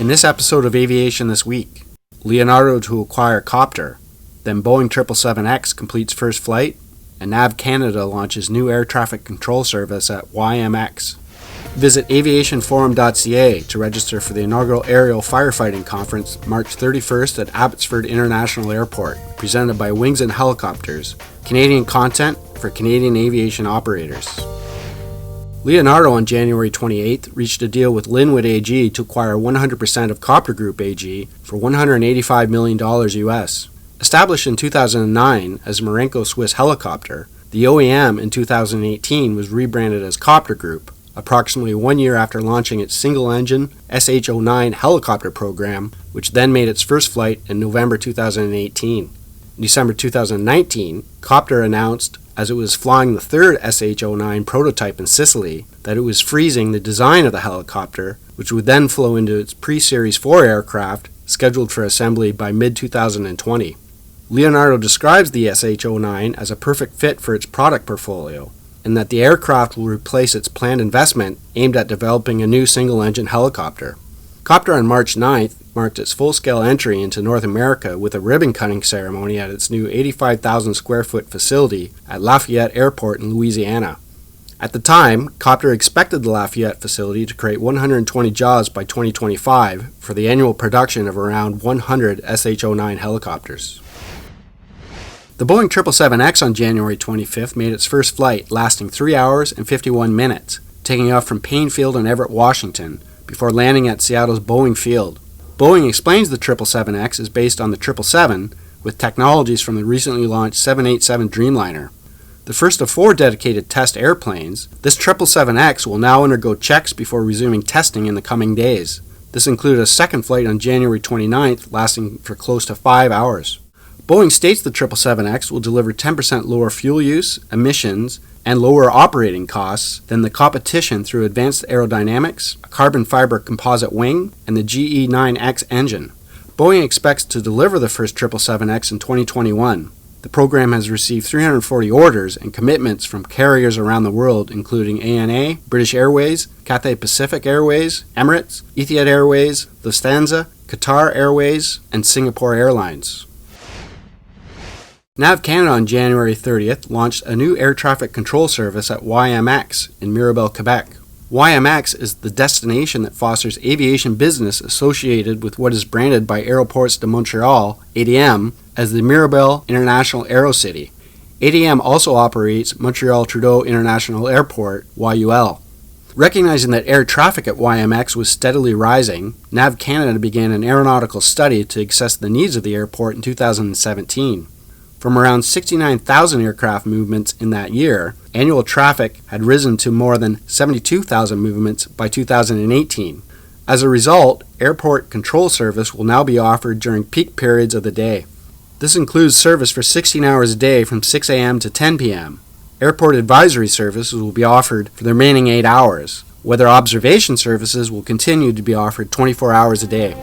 In this episode of Aviation This Week, Leonardo to acquire Kopter, then Boeing 777X completes first flight, and NAV Canada launches new air traffic control service at YMX. Visit aviationforum.ca to register for the inaugural Aerial Firefighting Conference March 31st at Abbotsford International Airport, presented by Wings and Helicopters, Canadian content for Canadian aviation operators. Leonardo on January 28th reached a deal with Linwood AG to acquire 100% of Kopter Group AG for $185 million US. Established in 2009 as Marenco Swiss Helicopter, the OEM in 2018 was rebranded as Kopter Group, approximately 1 year after launching its single-engine SH-09 helicopter program, which then made its first flight in November 2018. In December 2019, Kopter announced, as it was flying the third SH-09 prototype in Sicily, that it was freezing the design of the helicopter, which would then flow into its pre-Series 4 aircraft, scheduled for assembly by mid-2020. Leonardo describes the SH-09 as a perfect fit for its product portfolio, and that the aircraft will replace its planned investment aimed at developing a new single-engine helicopter. Kopter on March 9th marked its full-scale entry into North America with a ribbon-cutting ceremony at its new 85,000 square foot facility at Lafayette Airport in Louisiana. At the time, Kopter expected the Lafayette facility to create 120 jobs by 2025 for the annual production of around 100 SH-09 helicopters. The Boeing 777X on January 25th made its first flight, lasting 3 hours and 51 minutes, taking off from Payne Field in Everett, Washington, before landing at Seattle's Boeing Field. Boeing explains the 777X is based on the 777 with technologies from the recently launched 787 Dreamliner. The first of 4 dedicated test airplanes, this 777X will now undergo checks before resuming testing in the coming days. This included a second flight on January 29th, lasting for close to 5 hours. Boeing states the 777X will deliver 10% lower fuel use, emissions, and lower operating costs than the competition through advanced aerodynamics, a carbon fiber composite wing, and the GE9X engine. Boeing expects to deliver the first 777X in 2021. The program has received 340 orders and commitments from carriers around the world, including ANA, British Airways, Cathay Pacific Airways, Emirates, Etihad Airways, Lufthansa, Qatar Airways, and Singapore Airlines. NAV Canada on January 30th launched a new air traffic control service at YMX in Mirabel, Quebec. YMX is the destination that fosters aviation business associated with what is branded by Aéroports de Montréal, ADM, as the Mirabel International Aerocity. ADM also operates Montreal Trudeau International Airport, YUL. Recognizing that air traffic at YMX was steadily rising, NAV Canada began an aeronautical study to assess the needs of the airport in 2017. From around 69,000 aircraft movements in that year, annual traffic had risen to more than 72,000 movements by 2018. As a result, airport control service will now be offered during peak periods of the day. This includes service for 16 hours a day from 6 a.m. to 10 p.m. Airport advisory services will be offered for the remaining 8 hours. Weather observation services will continue to be offered 24 hours a day.